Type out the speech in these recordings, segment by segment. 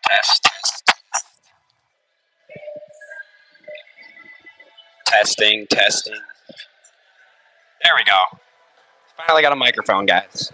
Test. Testing, testing. There we go. Finally got a microphone, guys.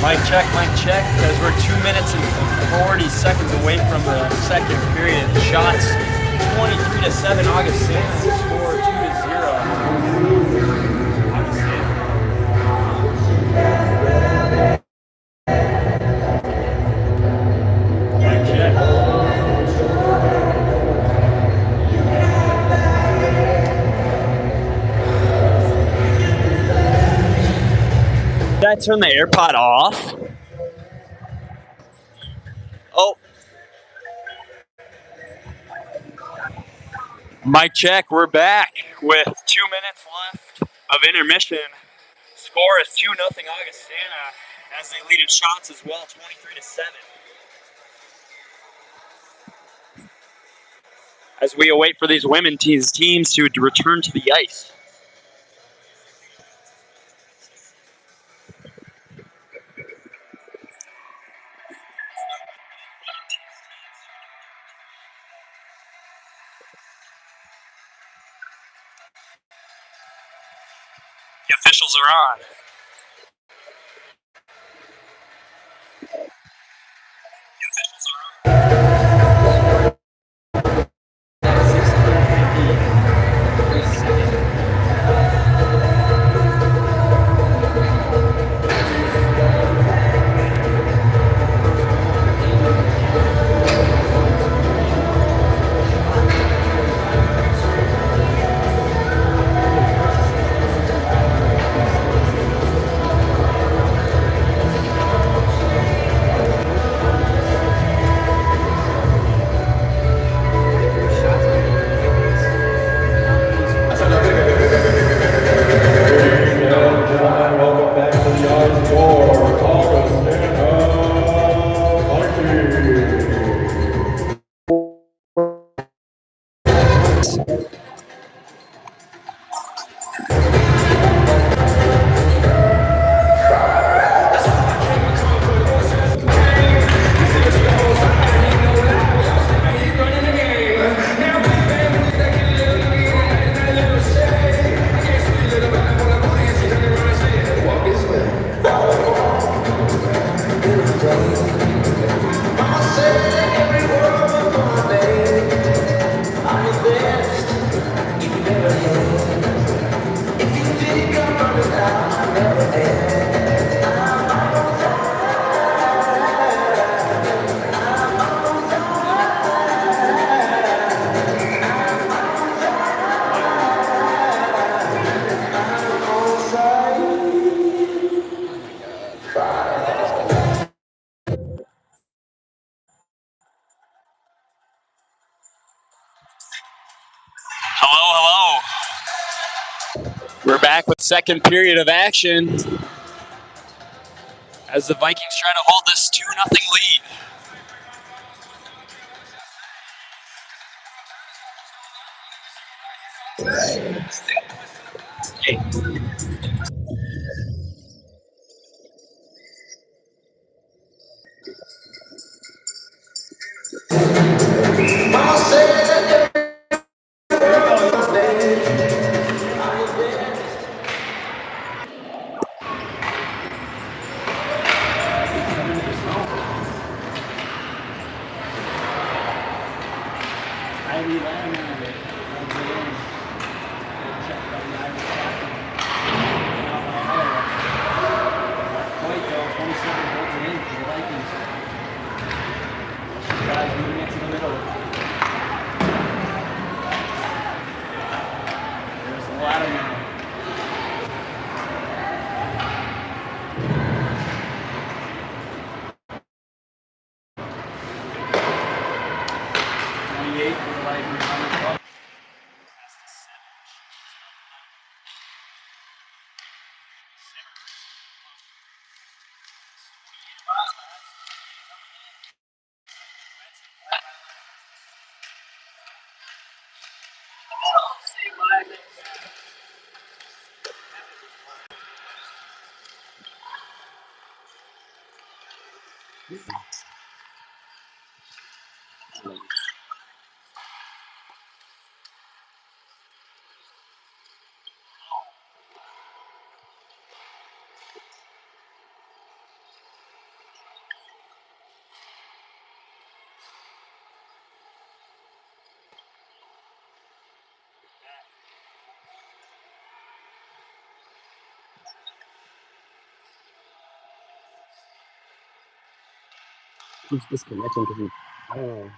Mic check, because we're 2 minutes and 40 seconds away from the second period. Shots 23-7, Augustana, score 2-0. Mic check. Did I turn the AirPod off? Oh. Mic check, we're back with 2 minutes left of intermission. Score is 2-0 Augustana as they lead in shots as well, 23-7. As we await for these women teams to return to the ice. The officials are on. Hello. We're back with second period of action as the Vikings try to hold this 2-0 lead. keeps disconnecting because I don't know,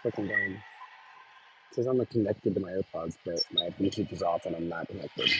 fucking dumb. It says I'm connected to my AirPods, but my Bluetooth is off and I'm not connected.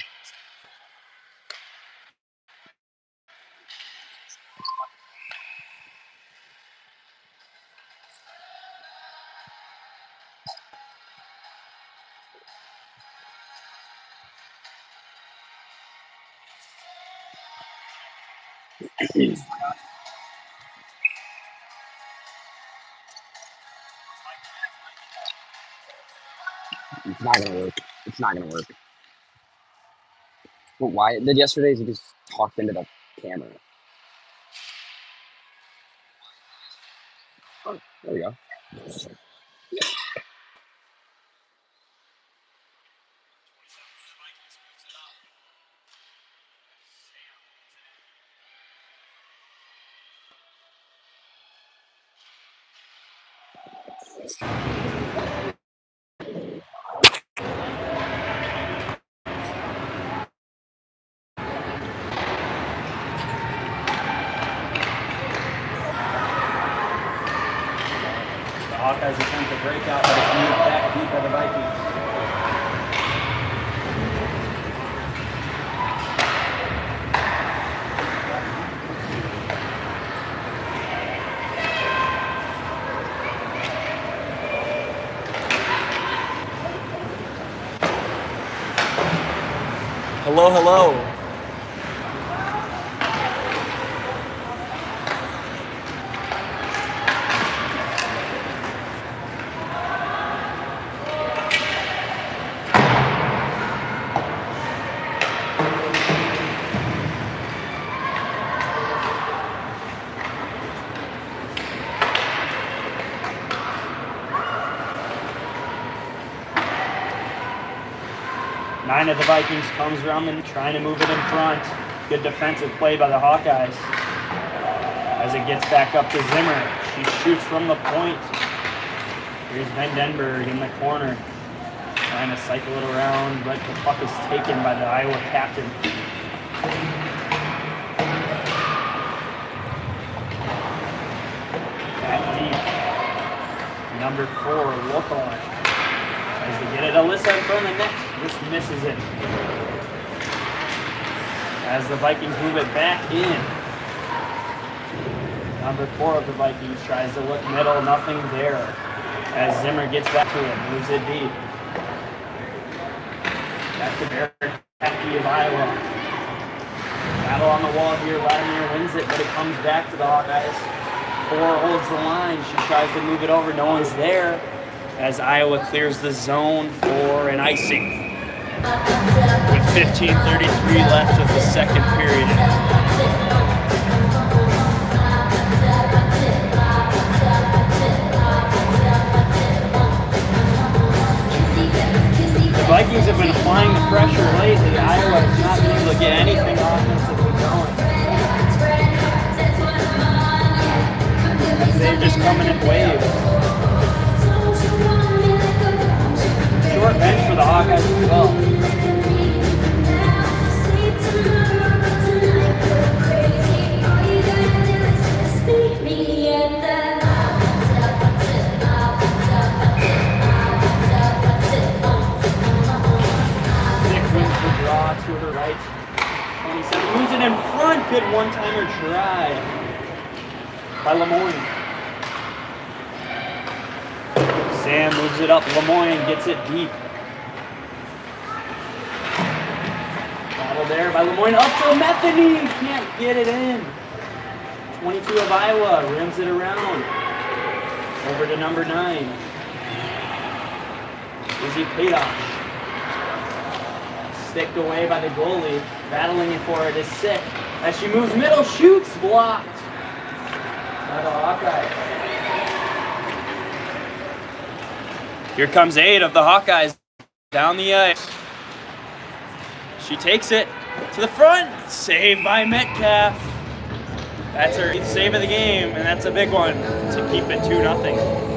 It's not gonna work. It's not gonna work. What Wyatt did yesterday is he just talked into the camera. Oh, there we go. The Hawkeyes attempt to break out, but it's moved back deep by the Vikings. Hello, hello. Nine of the Vikings comes around and trying to move it in front. Good defensive play by the Hawkeyes. As it gets back up to Zimmer. She shoots from the point. Here's Van Denberg in the corner. Trying to cycle it around, but the puck is taken by the Iowa captain. Back deep. Number 4, Local. Tries to get it. Alyssa in front of the net. Just misses it. As the Vikings move it back in. Number 4 of the Vikings tries to look middle. Nothing there. As Zimmer gets back to it. Moves it deep. Back to Barrett Hefty of Iowa. Battle on the wall here. Latimer wins it, but it comes back to the Hawkeyes. 4 holds the line. She tries to move it over. No one's there. As Iowa clears the zone for an icing. With 15:33 left of the second period. The Vikings have been applying the pressure lately. Iowa has not been able to get anything offensively going. As they're just coming in waves. Short bench for the Hawkeyes as well. To her right, 27, moves it in front, good one-timer try by Lemoyne. Sam moves it up, Lemoyne gets it deep. Battle there by Lemoyne, up to Metheny, can't get it in. 22 of Iowa, rims it around. Over to number 9. Izzy Padosh. Sticked away by the goalie. Battling for it is Sick. As she moves middle, shoots, blocked by the Hawkeyes. Here comes 8 of the Hawkeyes down the ice. She takes it to the front. Saved by Metcalf. That's her 8th save of the game, and that's a big one to keep it 2-0.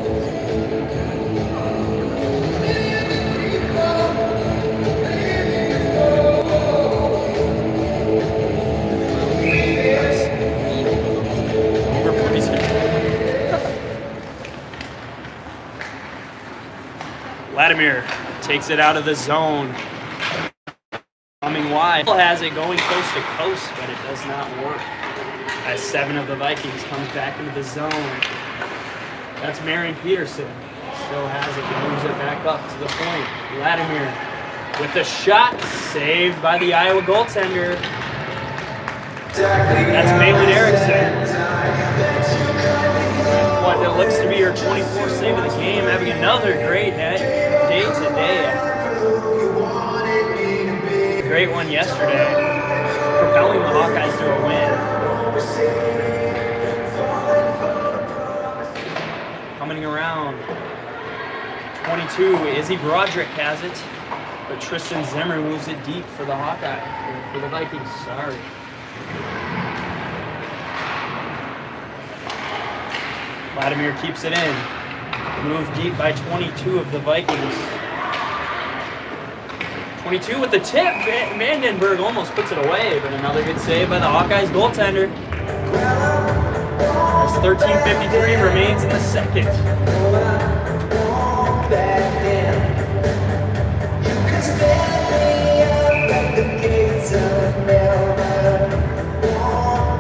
Vladimir takes it out of the zone. Coming wide. Has it going coast to coast, but it does not work. As 7 of the Vikings comes back into the zone. That's Marion Peterson. Still has it. He moves it back up to the point. Vladimir with a shot. Saved by the Iowa goaltender. That's Malin Erickson. What it looks to be her 24th save of the game. Having another great day today. Great one yesterday. Propelling the Hawkeyes to a win. Coming around. 22, Izzy Broderick has it. But Tristan Zimmer moves it deep for the Hawkeye. For the Vikings, sorry. Vladimir keeps it in. Moved deep by 22 of the Vikings. 22 with the tip. Vandenberg almost puts it away, but another good save by the Hawkeyes goaltender. As 13:53 remains in the second.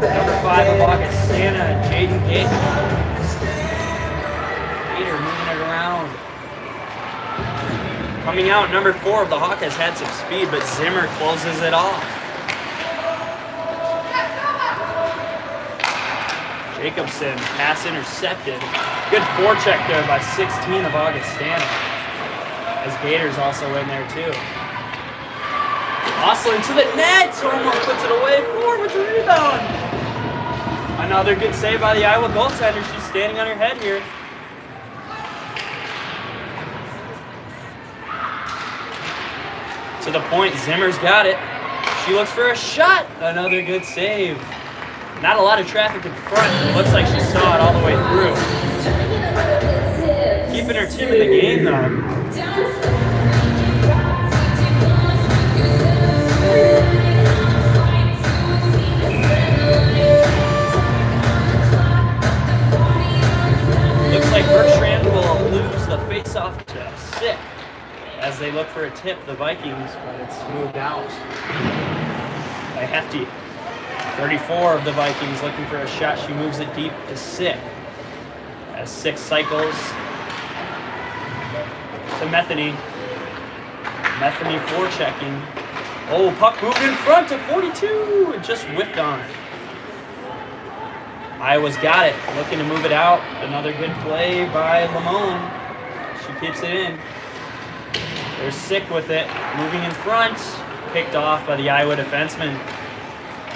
Number 5 of Augustana, Jaden Gator. Gator moving it around. Coming out, number 4 of the Hawkeyes had some speed, but Zimmer closes it off. Jacobson, pass intercepted. Good forecheck there by 16 of Augustana. As Gator's also in there too. Ostlin to the net, almost puts it away. 4 with the rebound. Another good save by the Iowa goaltender. She's standing on her head here. To the point, Zimmer's got it. She looks for a shot. Another good save. Not a lot of traffic in front. It looks like she saw it all the way through. Keeping her team in the game though. Looks like Bergstrand will lose the face-off to Sick as they look for a tip, the Vikings, but it's moved out by Hefty. 34 of the Vikings looking for a shot. She moves it deep to Sick. As 6 cycles to Metheny. Metheny forechecking. Oh, puck moved in front to 42. It just whipped on it. Iowa's got it. Looking to move it out. Another good play by Lamone. She keeps it in. They're Sick with it. Moving in front. Picked off by the Iowa defenseman.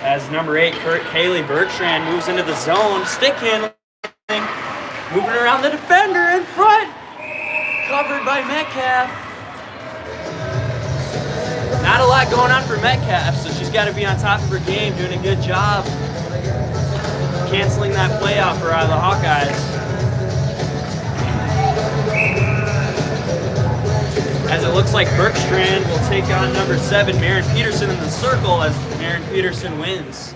As number 8, Kaylee Bertrand moves into the zone. Stick handling. Moving around the defender in front. Covered by Metcalf. Not a lot going on for Metcalf, so she's got to be on top of her game, doing a good job. Canceling that play out for the Hawkeyes. As it looks like Bergstrand will take on number 7, Marion Peterson in the circle as Marion Peterson wins.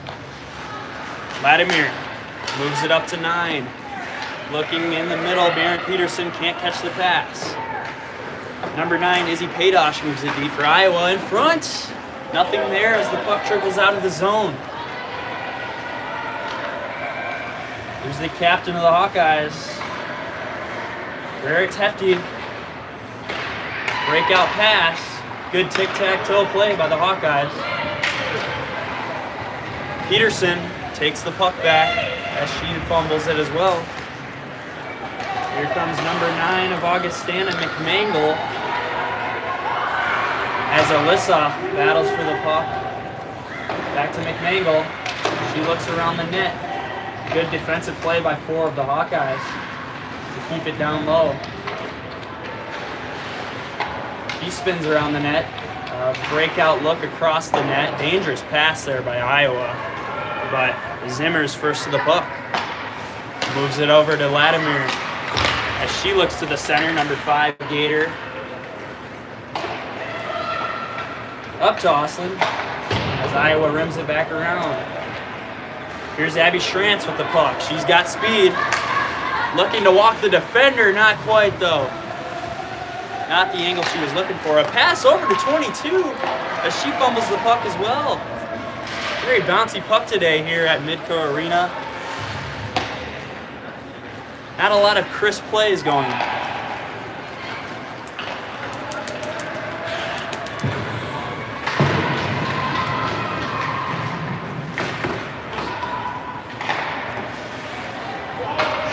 Vladimir moves it up to 9. Looking in the middle, Marion Peterson can't catch the pass. Number 9, Izzy Padosh moves it deep for Iowa in front. Nothing there as the puck trickles out of the zone. Here's the captain of the Hawkeyes, Eric Hefty. Breakout pass. Good tic-tac-toe play by the Hawkeyes. Peterson takes the puck back as she fumbles it as well. Here comes number 9 of Augustana, McMangle. As Alyssa battles for the puck. Back to McMangle. She looks around the net. Good defensive play by 4 of the Hawkeyes to keep it down low. She spins around the net. Breakout look across the net. Dangerous pass there by Iowa. But Zimmer's first to the puck. Moves it over to Latimer. As she looks to the center, number 5, Gator. Up to Ostlin. As Iowa rims it back around. Here's Abby Schrantz with the puck. She's got speed. Looking to walk the defender, not quite though. Not the angle she was looking for. A pass over to 22 as she fumbles the puck as well. Very bouncy puck today here at Midco Arena. Not a lot of crisp plays going on.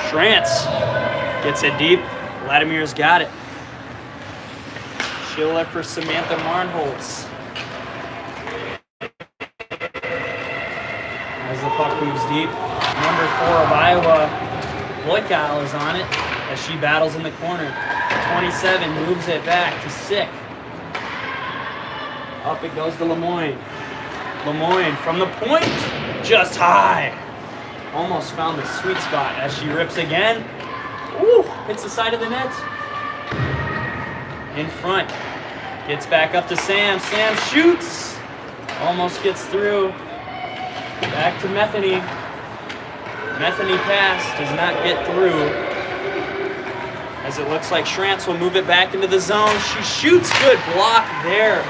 Schrantz gets it deep. Vladimir's got it. Schiller for Samantha Marnholtz. As the puck moves deep, number 4 of Iowa, Loikal is on it as she battles in the corner. 27 moves it back to Sick. Up it goes to Lemoyne. Lemoyne from the point, just high. Almost found the sweet spot as she rips again. Ooh, hits the side of the net. In front, gets back up to Sam. Sam shoots, almost gets through. Back to Metheny. Metheny pass does not get through. As it looks like Schrantz will move it back into the zone. She shoots, good block there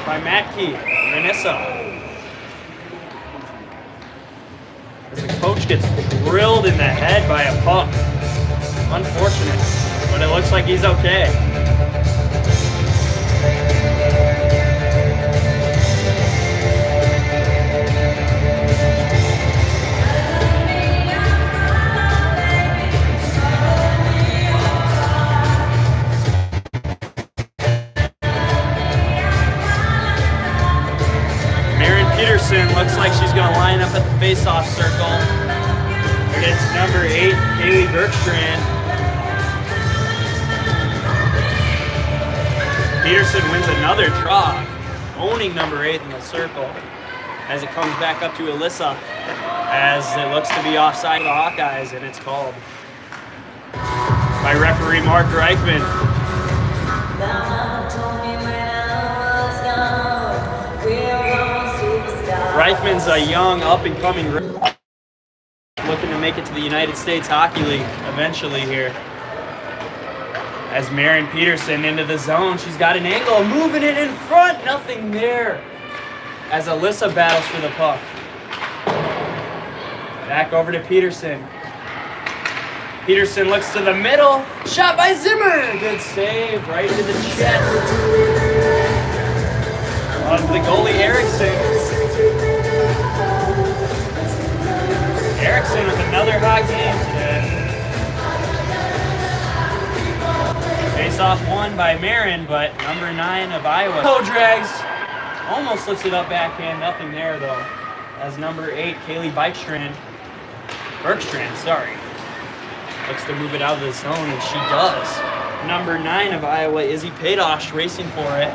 by Matke, Renissa. As the coach gets grilled in the head by a puck. Unfortunate, but it looks like he's okay. Looks like she's going to line up at the face-off circle against number 8, Kaylee Bergstrand. Peterson wins another draw, owning number 8 in the circle as it comes back up to Alyssa as it looks to be offside of the Hawkeyes, and it's called by referee Mark Reichman. Reichman's a young, up-and-coming looking to make it to the United States Hockey League eventually here. As Marin Peterson into the zone, she's got an angle, moving it in front, nothing there. As Alyssa battles for the puck. Back over to Peterson. Peterson looks to the middle, shot by Zimmer. Good save, right into the chest of the goalie Erickson. Erickson with another hot game today. Face-off won by Marin, but number 9 of Iowa. Toe drags. Almost lifts it up backhand. Nothing there, though. As number 8, Kaylee Bergstrand, sorry. Looks to move it out of the zone, and she does. Number 9 of Iowa, Izzy Padosh, racing for it.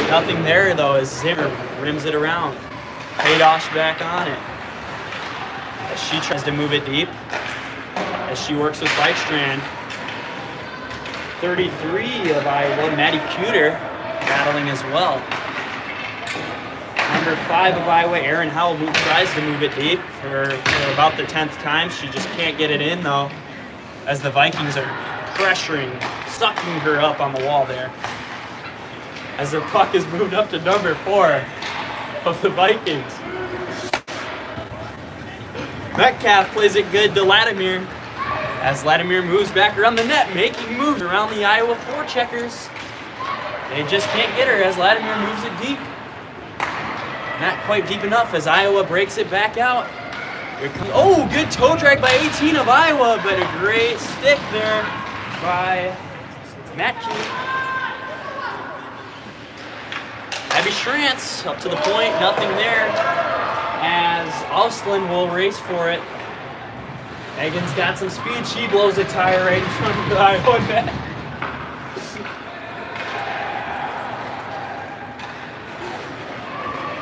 Nothing there, though, as Zimmer rims it around. Padosh back on it. As she tries to move it deep, as she works with Bikestrand. 33 of Iowa, Maddie Cuter, battling as well. Number 5 of Iowa, Erin Howell, who tries to move it deep for about the 10th time. She just can't get it in, though, as the Vikings are pressuring, sucking her up on the wall there. As the puck is moved up to number 4 of the Vikings. Metcalf plays it good to Latimer as Latimer moves back around the net, making moves around the Iowa forecheckers. They just can't get her as Latimer moves it deep. Not quite deep enough as Iowa breaks it back out. Here comes, oh, good toe drag by 18 of Iowa, but a great stick there by Matke. Abby Schrantz up to the point, nothing there. As Austin will race for it. Megan's got some speed. She blows a tire right in front of the Iowa net.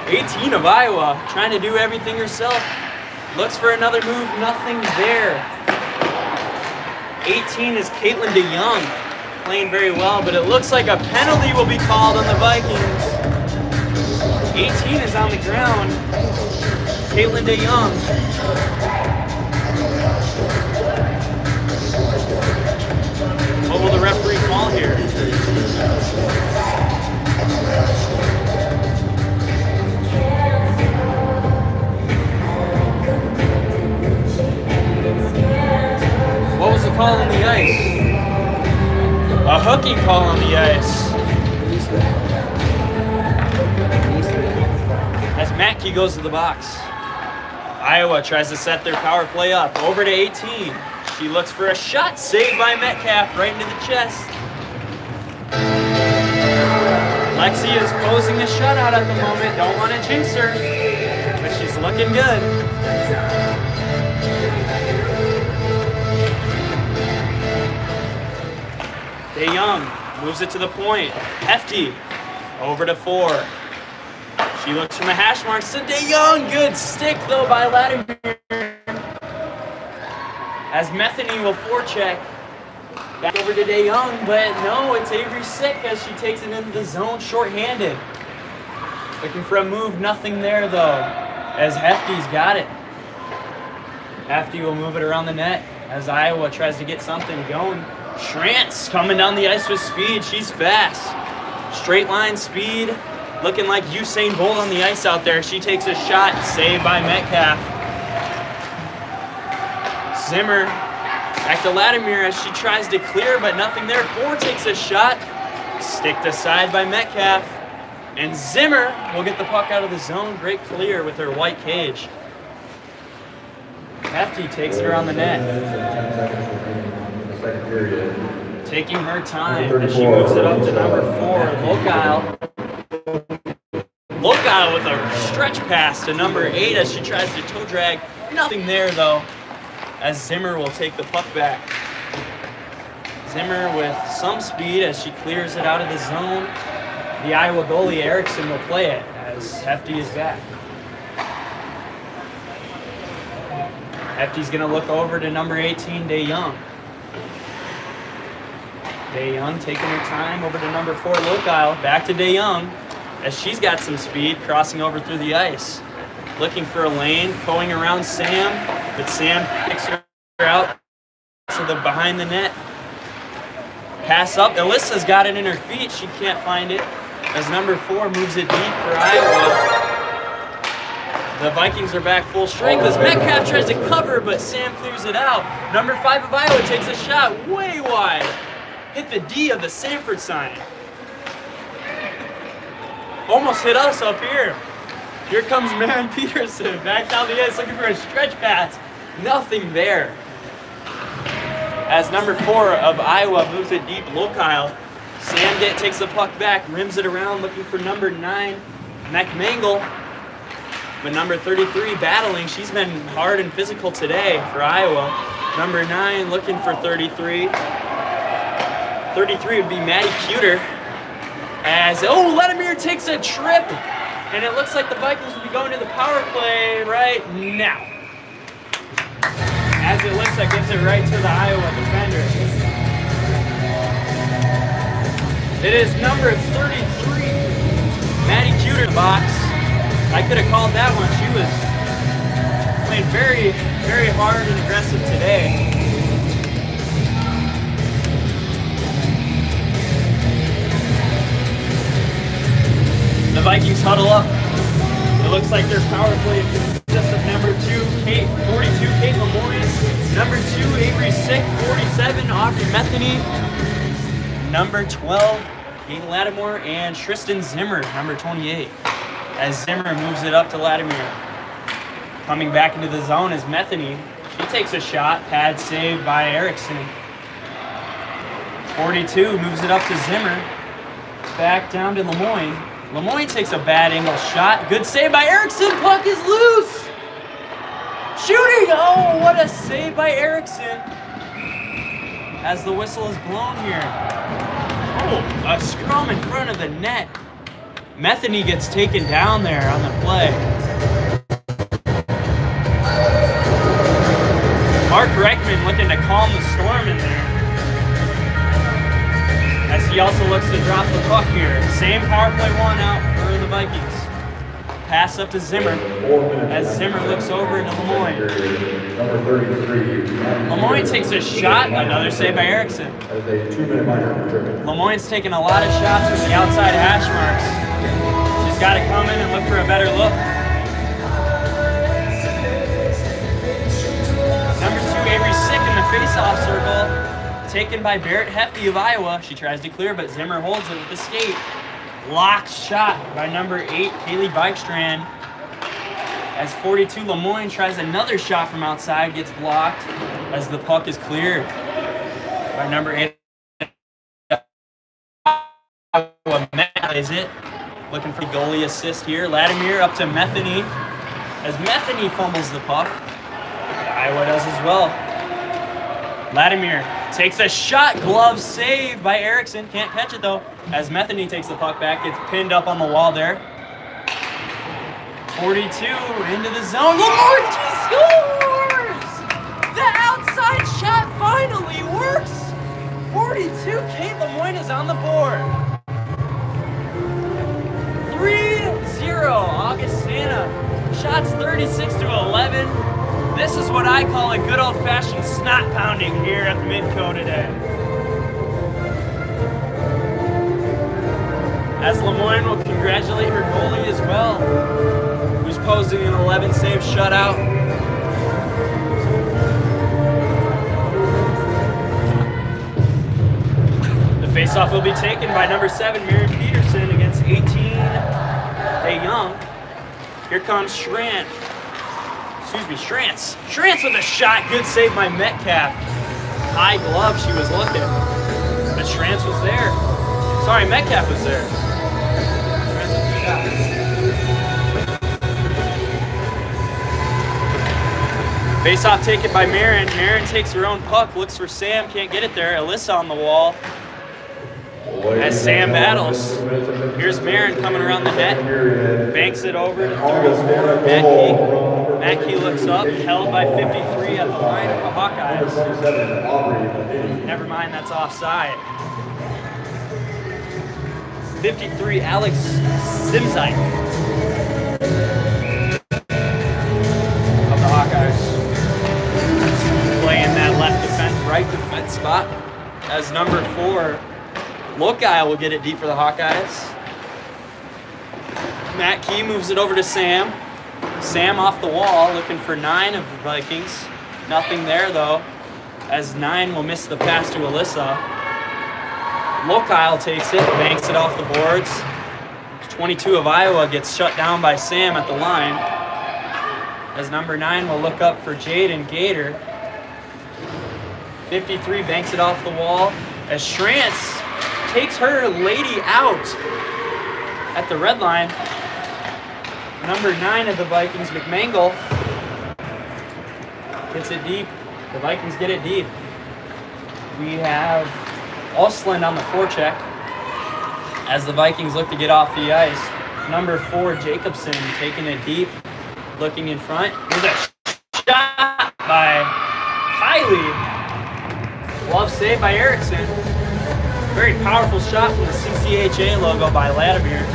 '18 of Iowa trying to do everything herself. Looks for another move, nothing there. 18 is Caitlin DeYoung, playing very well, but it looks like a penalty will be called on the Vikings. 18 is on the ground. Caitlin DeYoung. What will the referee call here? hooking call on the ice. As Mackey goes to the box. Iowa tries to set their power play up. Over to 18. She looks for a shot. Saved by Metcalf right into the chest. Lexi is posing the shutout at the moment. Don't want to jinx her. But she's looking good. DeYoung moves it to the point. Hefty over to 4. She looks from the hash marks to DeYoung. Good stick though by Latimer. As Metheny will forecheck. Back over to DeYoung, but no, it's Avery Sick as she takes it into the zone shorthanded. Looking for a move, nothing there though. As Hefty's got it. Hefty will move it around the net as Iowa tries to get something going. Schrantz coming down the ice with speed. She's fast. Straight line speed. Looking like Usain Bolt on the ice out there. She takes a shot. Saved by Metcalf. Zimmer back to Latimer as she tries to clear, but nothing there. Ford takes a shot. Sticked aside by Metcalf. And Zimmer will get the puck out of the zone. Great clear with her white cage. Hefty takes it around the net. Taking her time as she moves it up to number 4, Lokile with a stretch pass to number 8 as she tries to toe drag. Nothing there though, as Zimmer will take the puck back. Zimmer with some speed as she clears it out of the zone. The Iowa goalie Erickson will play it as Hefty is back. Hefty's gonna look over to number 18, DeYoung. DeYoung taking her time over to number 4, Lokile. Back to DeYoung as she's got some speed crossing over through the ice. Looking for a lane, going around Sam, but Sam picks her out to the behind the net. Pass up, Alyssa's got it in her feet. She can't find it as number 4 moves it deep for Iowa. The Vikings are back full strength as Metcalf tries to cover, but Sam clears it out. Number 5 of Iowa takes a shot way wide. Hit the D of the Sanford sign. Almost hit us up here. Here comes Marin Peterson back down the ice looking for a stretch pass. Nothing there. As number 4 of Iowa moves it deep, Lokile. Sam takes the puck back, rims it around looking for number 9, McMangle. But number 33 battling. She's been hard and physical today for Iowa. Number 9 looking for 33. 33 would be Maddie Cuter. As, Latimer takes a trip. And it looks like the Vikings will be going to the power play right now. As Alyssa gives it right to the Iowa defender. It is number 33, Maddie Cuter in the box. I could have called that one. She was playing very, very hard and aggressive today. The Vikings huddle up. It looks like their power play consists of number 2, 42, Kate Lemoyne, number 2, Avery Sick, 47, Audrey Metheny, number 12, Kate Latimer, and Tristan Zimmer, number 28. As Zimmer moves it up to Latimer. Coming back into the zone is Metheny. She takes a shot, pad saved by Erickson. 42 moves it up to Zimmer. Back down to Lemoyne. Lemoyne takes a bad angle shot. Good save by Erickson. Puck is loose. Shooting. Oh, what a save by Erickson. As the whistle is blown here. Oh, a scrum in front of the net. Metheny gets taken down there on the play. Mark Reichman looking to calm the storm in there. As he also looks to drop the puck here. Same power play one out for the Vikings. Pass up to Zimmer. As Zimmer looks over to Lemoyne. Lemoyne takes a shot. Another save by Erickson. Lemoyne's taking a lot of shots from the outside hash marks. She's got to come in and look for a better look. Number 2, Avery Sick in the face-off circle. taken by Barrett Hefty of Iowa. She tries to clear, but Zimmer holds it with the skate. Blocked shot by number 8, Kaylee Bikestrand. As 42, Lemoyne tries another shot from outside, gets blocked as the puck is cleared by number 8. Plays it. Looking for the goalie assist here. Latimer up to Metheny as Metheny fumbles the puck. Iowa does as well. Latimer takes a shot. Glove save by Erickson. Can't catch it though. As Metheny takes the puck back, gets pinned up on the wall there. 42 into the zone. Lemoyne scores! The outside shot finally works. 42. Kate Lemoyne is on the board. 3-0 Augustana. Shots 36-11. This is what I call a good old-fashioned snot pounding here at the Midco today. As Lemoyne will congratulate her goalie as well, who's posting an 11-save shutout. The faceoff will be taken by number 7, Miriam Peterson, against 18, Young. Here comes Schrantz. Schrantz with a shot. Good save by Metcalf. High glove, she was looking. But Schrantz was there. Sorry, Metcalf was there. Face-off taken by Marin. Marin takes her own puck, looks for Sam, can't get it there. Alyssa on the wall as Sam battles. Here's Marin coming around the net. Banks it over to 34. Mackey looks up, held by 53 at the line of the Hawkeyes. Never mind, that's offside. 53, Alex Simzai of the Hawkeyes. Playing that left defense, right defense spot. As number 4, Lokai will get it deep for the Hawkeyes. Matt Key moves it over to Sam. Sam off the wall, looking for 9 of the Vikings. Nothing there though, as 9 will miss the pass to Alyssa. Lokai takes it, banks it off the boards. 22 of Iowa gets shut down by Sam at the line. As number 9 will look up for Jaden Gator. 53 banks it off the wall. As Schrantz takes her lady out at the red line. Number 9 of the Vikings, McMangle, gets it deep. The Vikings get it deep. We have Osland on the forecheck as the Vikings look to get off the ice. Number 4, Jacobson, taking it deep, looking in front. Here's a shot by Kylie. Glove save by Erickson. Very powerful shot from the CCHA logo by Latimer.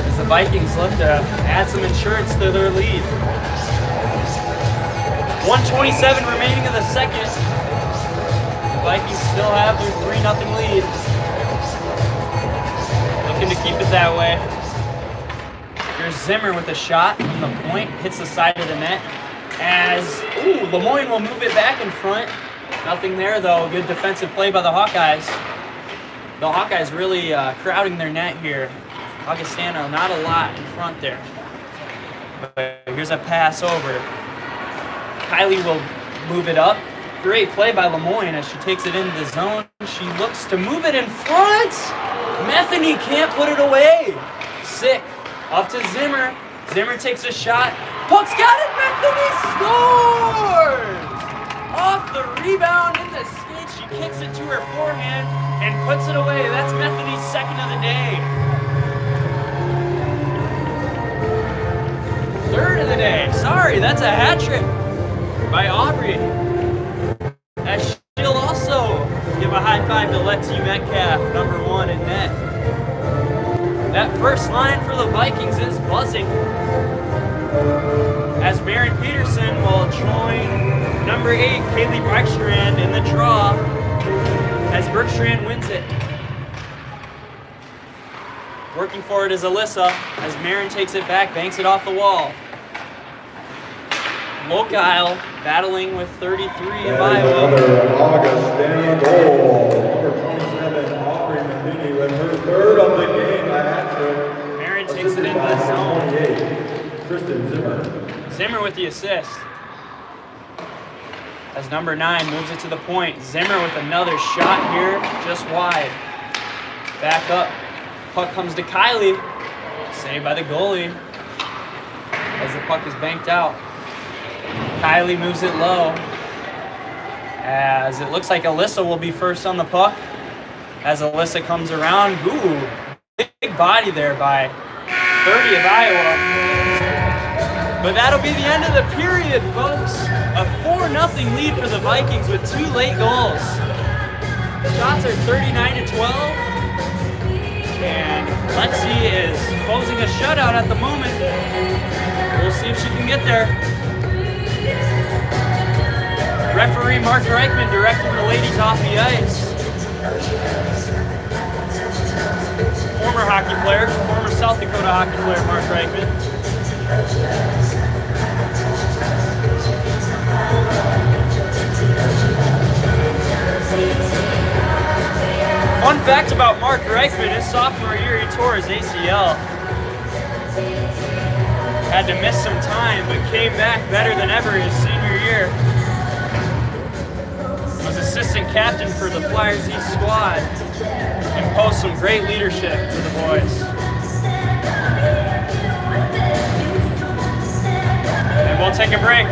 As the Vikings look to add some insurance to their lead. 1:27 remaining in the second. The Vikings still have their 3-0 lead. Looking to keep it that way. Here's Zimmer with a shot from the point. Hits the side of the net. As, Lemoyne will move it back in front. Nothing there though. Good defensive play by the Hawkeyes. The Hawkeyes really crowding their net here. Augustana, not a lot in front there. But here's a pass over. Kylie will move it up. Great play by Lemoyne as she takes it into the zone. She looks to move it in front. Metheny can't put it away. Sick. Up to Zimmer. Zimmer takes a shot. Puck's got it. Metheny scores! Off the rebound in the skate. She kicks it to her forehand and puts it away. That's Metheny's second of the day. Third of the day. Sorry, that's a hat trick by Aubrey. As she'll also give a high five to Lexi Metcalf, number 1 in net. That first line for the Vikings is buzzing. As Marin Peterson will join number 8, Kaylee Bergstrand, in the draw as Bergstrand wins it. Working for it is Alyssa as Marin takes it back, banks it off the wall. Local battling with 33 of That is Iowa. another Augustana goal. Number 27, Aubrey Matheny with her third of the game by hat trick. Marin takes it into Assisted the by zone. 28, Kristen Zimmer. Zimmer with the assist. As number 9 moves it to the point. Zimmer with another shot here, just wide. Back up. Puck comes to Kylie. Saved by the goalie. As the puck is banked out. Kylie moves it low. As it looks like Alyssa will be first on the puck. As Alyssa comes around. Ooh, big body there by 30 of Iowa. But that'll be the end of the period, folks. A 4-0 lead for the Vikings with 2 late goals. Shots are 39-12. And Lexi is posing a shutout at the moment. We'll see if she can get there. Referee Mark Reichman directing the ladies off the ice. Former hockey player, former South Dakota hockey player Mark Reichman. Fun fact about Mark Reichman, his sophomore year he tore his ACL. Had to miss some time, but came back better than ever his senior year. Was assistant captain for the Flyers East squad. Imposed some great leadership for the boys. And we'll take a break.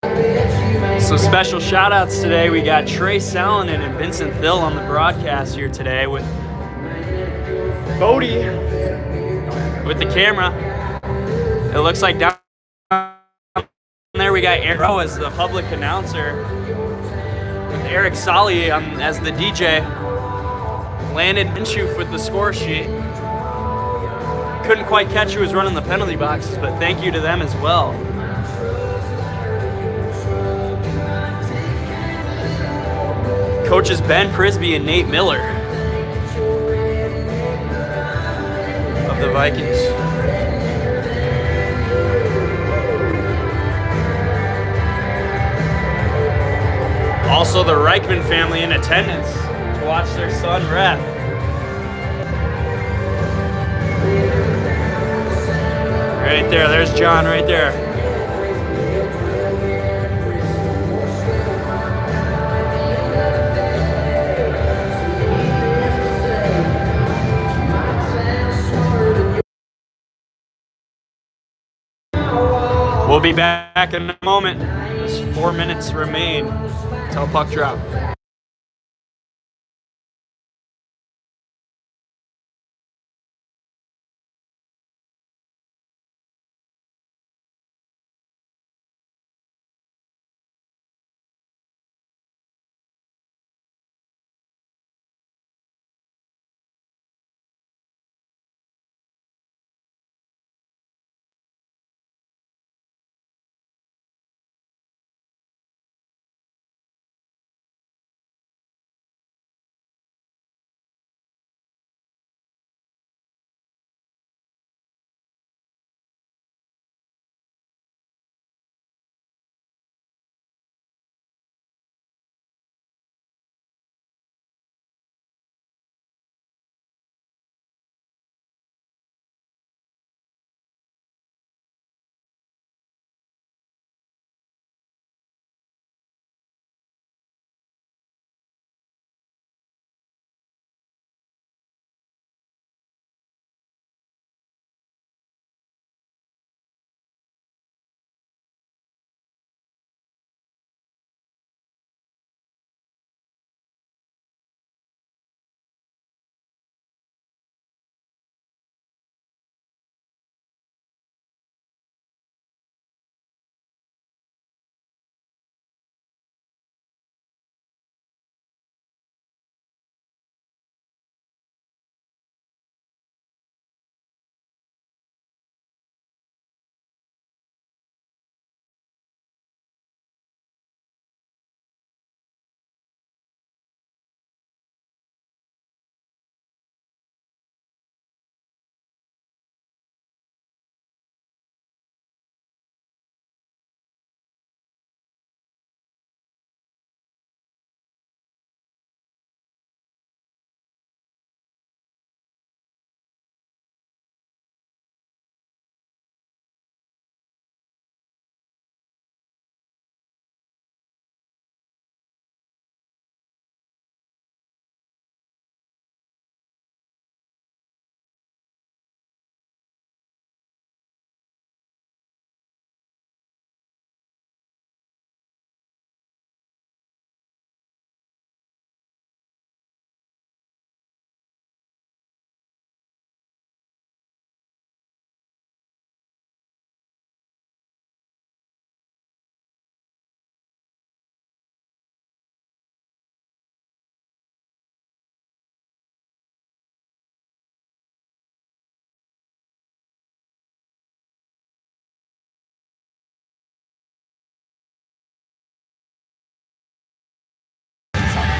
So special shout outs today. We got Trey Salonen and Vincent Thill on the broadcast here today with Bodie with the camera. It looks like down there we got Arrow as the public announcer with Eric Solly as the DJ. Landon Minshoof with the score sheet. Couldn't quite catch who was running the penalty boxes, but thank you to them as well. Coaches Ben Prisby and Nate Miller of the Vikings. Also the Reichman family in attendance to watch their son ref. Right there, there's John right there. We'll be back in a moment. Just 4 minutes remain until puck drop.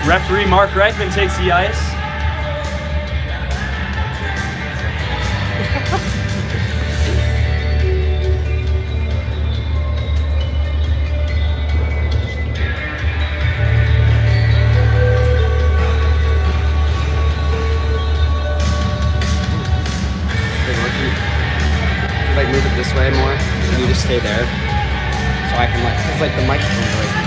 Referee Mark Reichman takes the ice. Like move it this way more, and you just stay there, so I can it's like the microphone's right here.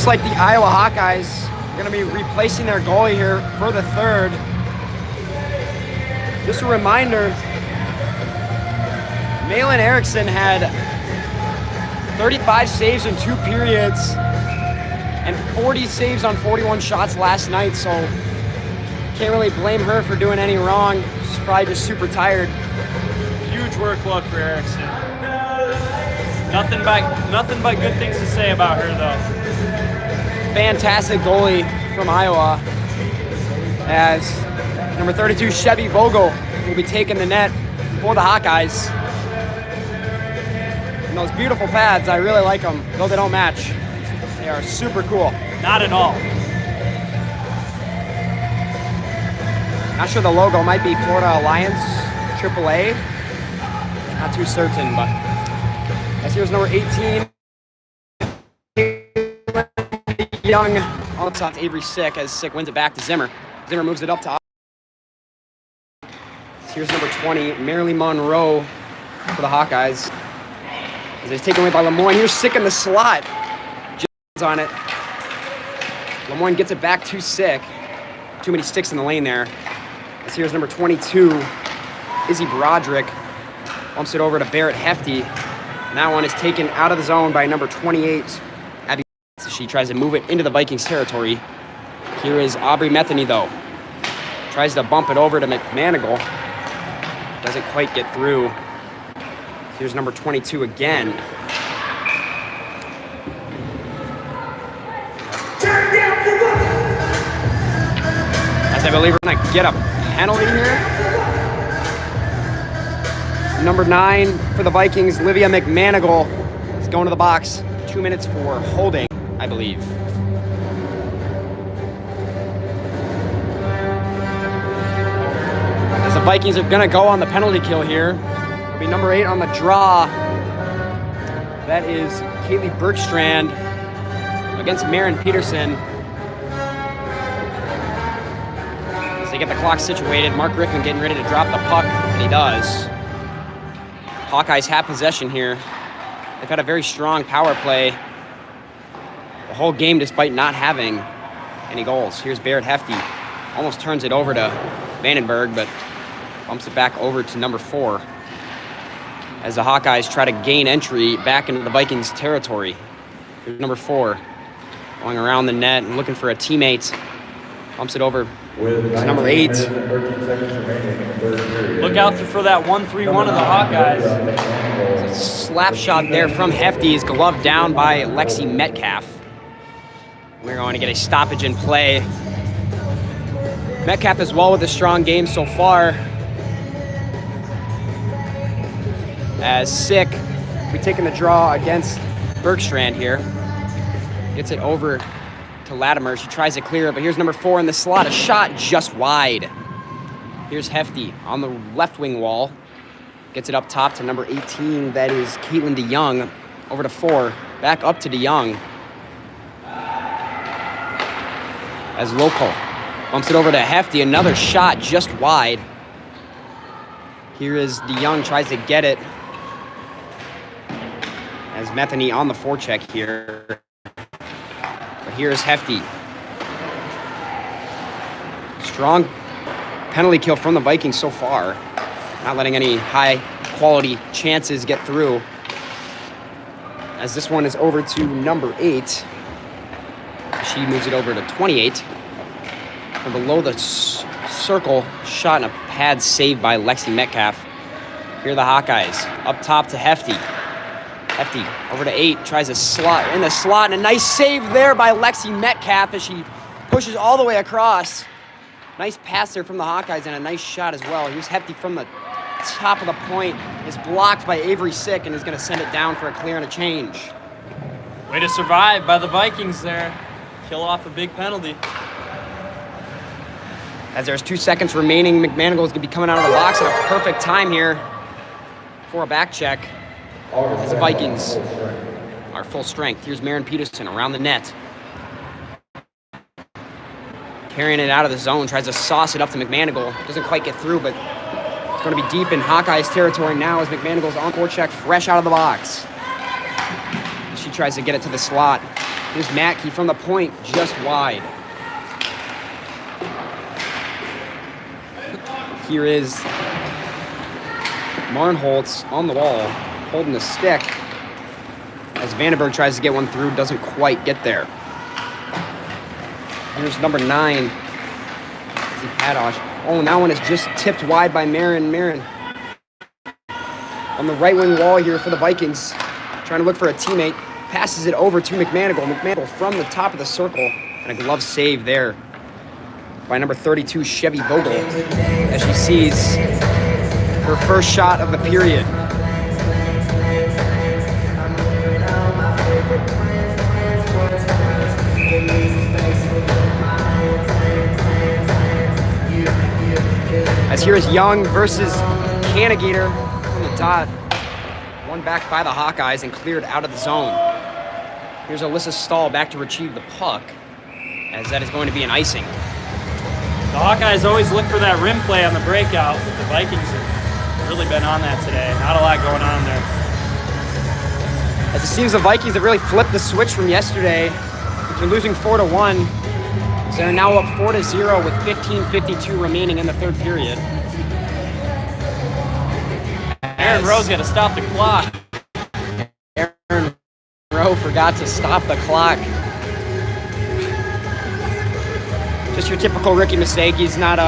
looks like the Iowa Hawkeyes are going to be replacing their goalie here for the third. Just a reminder, Malin Erickson had 35 saves in 2 periods and 40 saves on 41 shots last night, so can't really blame her for doing any wrong. She's probably just super tired. Huge workload for Erickson. Nothing but good things to say about her, though. Fantastic goalie from Iowa, as number 32 Chevy Vogel will be taking the net for the Hawkeyes. And those beautiful pads, I really like them, though they don't match. They are super cool. Not at all. Not sure the logo might be Florida Alliance AAA. Not too certain, but as here's number 18. Young on the top to Avery Sick, as Sick wins it back to Zimmer. Zimmer moves it up to. Here's number 20, Marilyn Monroe for the Hawkeyes. As it's taken away by Lemoyne. Here's Sick in the slot. Jones on it. Lemoyne gets it back to Sick. Too many sticks in the lane there. As here's number 22, Izzy Broderick. Bumps it over to Barrett Hefty. And that one is taken out of the zone by number 28, Abby. She tries to move it into the Vikings territory. Here is Aubrey Metheny, though. Tries to bump it over to McManigal. Doesn't quite get through. Here's number 22 again. As I believe we're going to get a penalty here. Number 9 for the Vikings, Livia McManigal, is going to the box. 2 minutes for holding, I believe. As the Vikings are going to go on the penalty kill here. It'll be number 8 on the draw. That is Kaylee Bergstrand against Maren Peterson. As they get the clock situated, Mark Rickman getting ready to drop the puck, and he does. Hawkeyes have possession here. They've had a very strong power play the whole game despite not having any goals. Here's Barrett Hefty. Almost turns it over to Vandenberg, but bumps it back over to number 4 as the Hawkeyes try to gain entry back into the Vikings territory. Here's number 4 going around the net and looking for a teammate. Bumps it over to number 8. Look out for that 1-3-1 of the Hawkeyes. It's a slap shot there from Hefty is gloved down by Lexi Metcalf. We're going to get a stoppage in play. Metcalf as well with a strong game so far. As Sick, we're taking the draw against Bergstrand here. Gets it over to Latimer. She tries to clear it, but here's number 4 in the slot. A shot just wide. Here's Hefty on the left wing wall. Gets it up top to number 18. That is Caitlin DeYoung. Over to 4. Back up to DeYoung. As Local bumps it over to Hefty. Another shot just wide. Here is DeYoung, tries to get it. As Metheny on the forecheck here. But here's Hefty. Strong penalty kill from the Vikings so far. Not letting any high quality chances get through. As this one is over to number 8. She moves it over to 28. From below the circle, shot in a pad saved by Lexi Metcalf. Here are the Hawkeyes. Up top to Hefty. Hefty over to 8. Tries a slot in the slot. And a nice save there by Lexi Metcalf as she pushes all the way across. Nice pass there from the Hawkeyes and a nice shot as well. Here's Hefty from the top of the point. Is blocked by Avery Sick and is going to send it down for a clear and a change. Way to survive by the Vikings there. Kill off a big penalty. As there's 2 seconds remaining, McManigal is going to be coming out of the box at a perfect time here for a back check. As the Vikings are full strength. Here's Maren Peterson around the net. Carrying it out of the zone, tries to sauce it up to McManigal. Doesn't quite get through, but it's going to be deep in Hawkeyes territory now as McManigal's on forecheck, fresh out of the box. She tries to get it to the slot. Here's Mackey from the point, just wide. Here is Marnholtz on the wall, holding the stick. As Vandenberg tries to get one through, doesn't quite get there. Here's number 9, Padosh. Oh, and that one is just tipped wide by Marin. Marin on the right wing wall here for the Vikings, trying to look for a teammate. Passes it over to McManigal. McManigal from the top of the circle, and a glove save there by number 32, Chevy Vogel, as she sees her first shot of the period. As here is Young versus Canagator on the dot. One back by the Hawkeyes and cleared out of the zone. Here's Alyssa Stahl back to retrieve the puck, as that is going to be an icing. The Hawkeyes always look for that rim play on the breakout, but the Vikings have really been on that today. Not a lot going on there. As it seems the Vikings have really flipped the switch from yesterday. They're losing 4-1. So they're now up 4-0 with 15:52 remaining in the third period. Aaron Rowe's got to stop the clock. Aaron Rowe forgot to stop the clock. Just your typical rookie mistake. He's not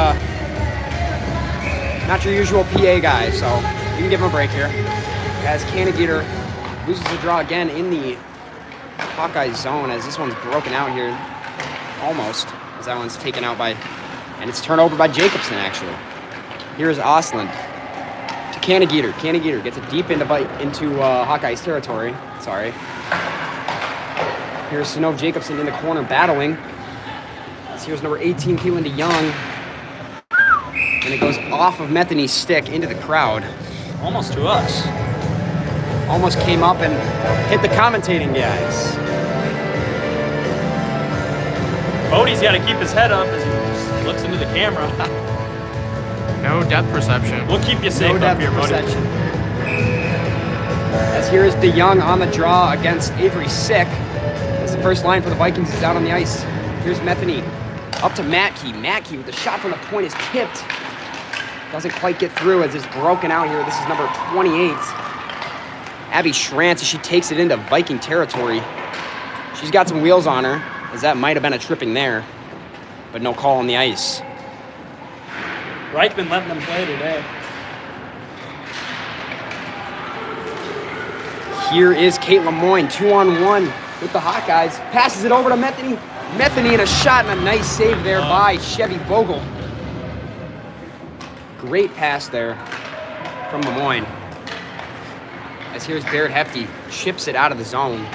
your usual PA guy, so you can give him a break here. As Canagator loses the draw again in the Hawkeye zone, as this one's broken out here. Almost, as that one's taken out by, and it's turned over by Jacobson, actually. Here's Osland to Canagator. Canagator gets it deep into Hawkeye's territory. Sorry. Here's Sanov Jacobson in the corner battling. Here's number 18, Keelan DeYoung. And it goes off of Methany's stick into the crowd. Almost to us. Almost came up and hit the commentating guys. Bodie's got to keep his head up as he just looks into the camera. No depth perception. We'll keep you safe up here, Bodie. As here is DeYoung on the draw against Avery Sick. As the first line for the Vikings is out on the ice. Here's Metheny up to Mackey. Mackey with the shot from the point is tipped. Doesn't quite get through as it's broken out here. This is number 28. Abby Schrantz, as she takes it into Viking territory. She's got some wheels on her, as that might have been a tripping there, but no call on the ice. Reichman letting them play today. Here is Kate Lemoyne, 2-on-1 with the Hawkeyes. Passes it over to Metheny. Metheny and a shot and a nice save there by Chevy Vogel. Great pass there from Lemoyne. As here's Barrett Hefty, chips it out of the zone.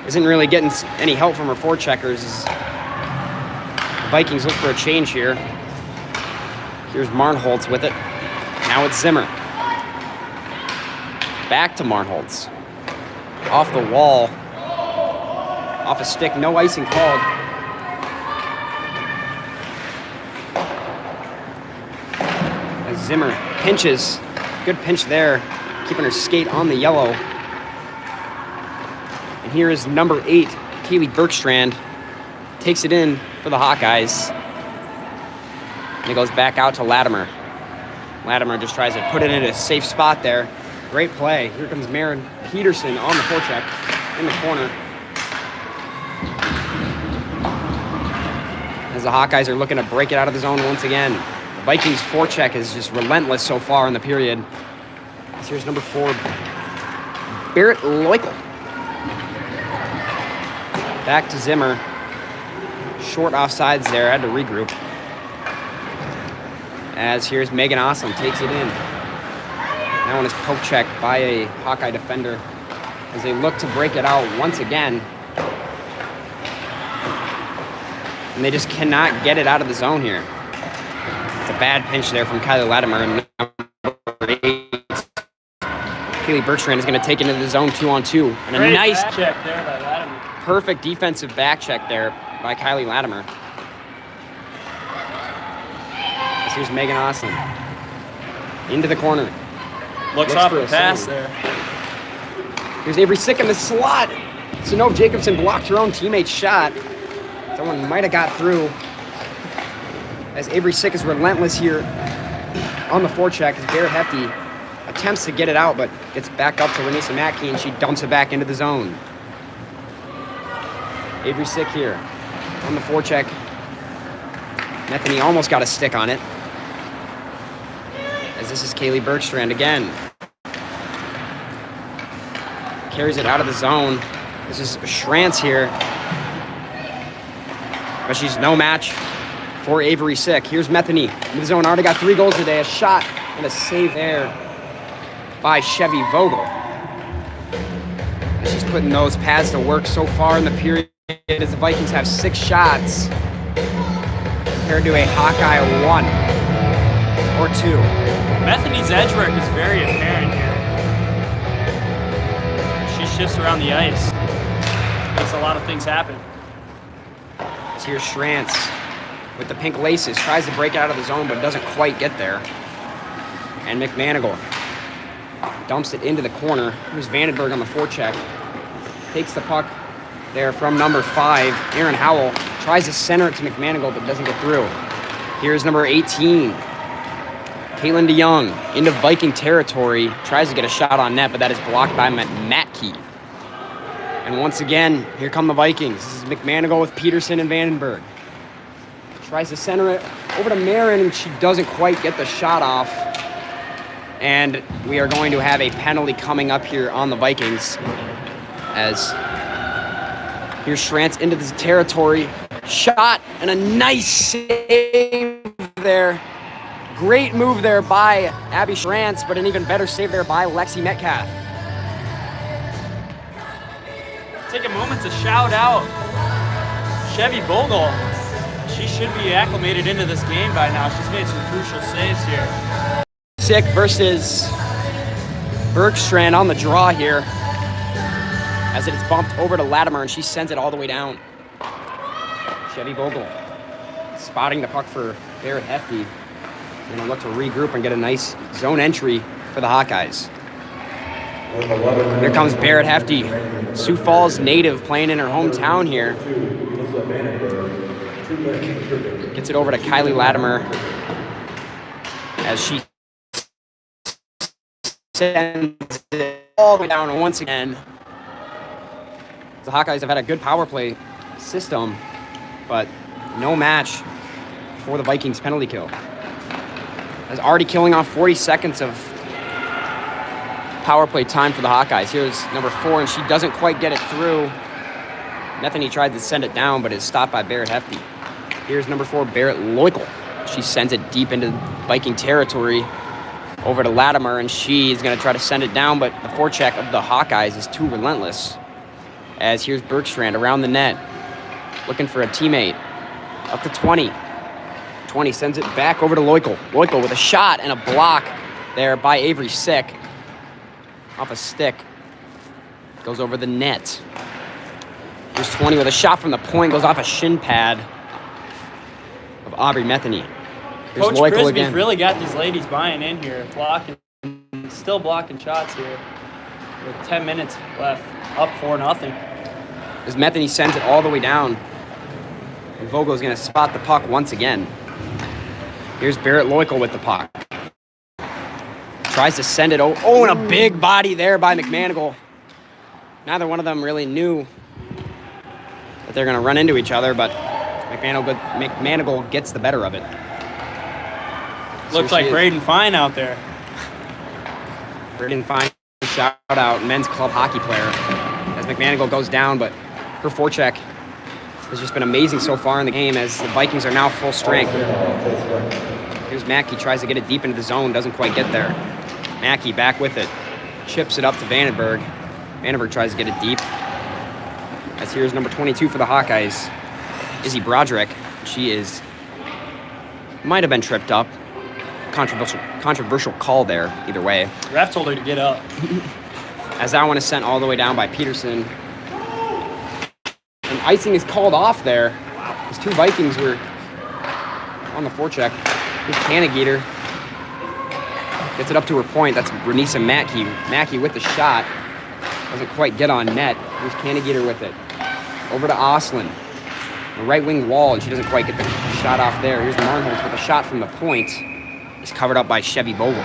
Isn't really getting any help from her forecheckers. The Vikings look for a change here. Here's Marnholtz with it. Now it's Zimmer. Back to Marnholtz. Off the wall. Off a stick, no icing called. As Zimmer pinches. Good pinch there, keeping her skate on the yellow. And here is number 8, Kaylee Bergstrand. Takes it in for the Hawkeyes. And it goes back out to Latimer. Latimer just tries to put it in a safe spot there. Great play. Here comes Marin Peterson on the forecheck in the corner. As the Hawkeyes are looking to break it out of the zone once again. The Vikings forecheck is just relentless so far in the period. So here's number 4, Barrett Leukel. Back to Zimmer. Short offsides there, had to regroup. As here's Megan Osland, takes it in. That one is poke checked by a Hawkeye defender as they look to break it out once again. And they just cannot get it out of the zone here. It's a bad pinch there from Kylie Latimer. And number 8, Kaylee Bertrand is going to take it into the zone 2-on-2. And a Great nice back check there by Latimer. Perfect defensive back check there by Kylie Latimer. Here's Megan Osland. Into the corner. Looks off for the a pass save. there. Here's Avery Sick in the slot. Sonove Jacobson blocked her own teammate's shot. Someone might have got through. As Avery Sick is relentless here on the forecheck as Barrett Hefty attempts to get it out, but gets back up to Renisa Mackey, and she dumps it back into the zone. Avery Sick here on the forecheck. Metheny almost got a stick on it. As this is Kaylee Bergstrand again. Carries it out of the zone. This is Schrantz here. But she's no match for Avery Sick. Here's Metheny in the zone. Already got 3 goals today. A shot and a save there by Chevy Vogel. And she's putting those pads to work so far in the period as the Vikings have 6 shots compared to a Hawkeye 1 or 2. Metheny's edge work is very apparent here. She shifts around the ice. Makes a lot of things happen. Here's Schrantz with the pink laces. Tries to break out of the zone, but doesn't quite get there. And McManigal dumps it into the corner. Here's Vandenberg on the forecheck. Takes the puck there from number 5, Aaron Howell. Tries to center it to McManigal, but doesn't get through. Here's number 18, Caitlin DeYoung into Viking territory. Tries to get a shot on net, but that is blocked by Matke. And once again, here come the Vikings. This is McManigal with Peterson and Vandenberg. Tries to center it over to Marin, and she doesn't quite get the shot off. And we are going to have a penalty coming up here on the Vikings. As here's Schrantz into this territory. Shot and a nice save there. Great move there by Abby Schrantz, but an even better save there by Lexi Metcalf. Take a moment to shout out Chevy Vogel. She should be acclimated into this game by now. She's made some crucial saves here. Sick versus Bergstrand on the draw here. As it is bumped over to Latimer, and she sends it all the way down. Chevy Vogel spotting the puck for Barrett Hefty. Gonna look to regroup and get a nice zone entry for the Hawkeyes. Here comes Barrett Hefty, Sioux Falls native, playing in her hometown here. Gets it over to Kylie Latimer as she sends it all the way down once again. The Hawkeyes have had a good power play system, but no match for the Vikings penalty kill. As already killing off 40 seconds of power play time for the Hawkeyes. Here's number 4, and she doesn't quite get it through. Metheny tried to send it down, but is stopped by Barrett Hefty. Here's number 4, Barrett Loikel. She sends it deep into Viking territory over to Latimer, and she's going to try to send it down, but the forecheck of the Hawkeyes is too relentless. As here's Bergstrand around the net, looking for a teammate. Up to 20. 20 sends it back over to Loikel. Loikel with a shot and a block there by Avery Sick. Off a stick. Goes over the net. Here's 20 with a shot from the point. Goes off a shin pad of Aubrey Metheny. Here's Coach Loikel Frisbee's again. really got these ladies buying in here. Still blocking shots here. With 10 minutes left. Up 4-0. As Metheny sends it all the way down. And Vogel's going to spot the puck once again. Here's Barrett Loikel with the puck. Tries to send it. Oh, and a big body there by McManigal. Neither one of them really knew that they're going to run into each other, but McManigal gets the better of it. Looks like Braden Fine out there. Braden Fine, shout out, men's club hockey player. As McManigal goes down, but her forecheck has just been amazing so far in the game as the Vikings are now full strength. Here's Mackey, tries to get it deep into the zone, doesn't quite get there. Mackey back with it, chips it up to Vandenberg. Vandenberg tries to get it deep. As here's number 22 for the Hawkeyes, Izzy Broderick. She might have been tripped up. Controversial call there, either way. Ref told her to get up. As that one is sent all the way down by Peterson. And icing is called off there. Wow. These 2 Vikings were on the forecheck. Here's Canagater. Gets it up to her point. That's Renisa Mackey. Mackey with the shot. Doesn't quite get on net. Here's Canagater with it. Over to Oslin. The right wing wall, and she doesn't quite get the shot off there. Here's Marnholtz with a shot from the point. It's covered up by Chevy Bogle.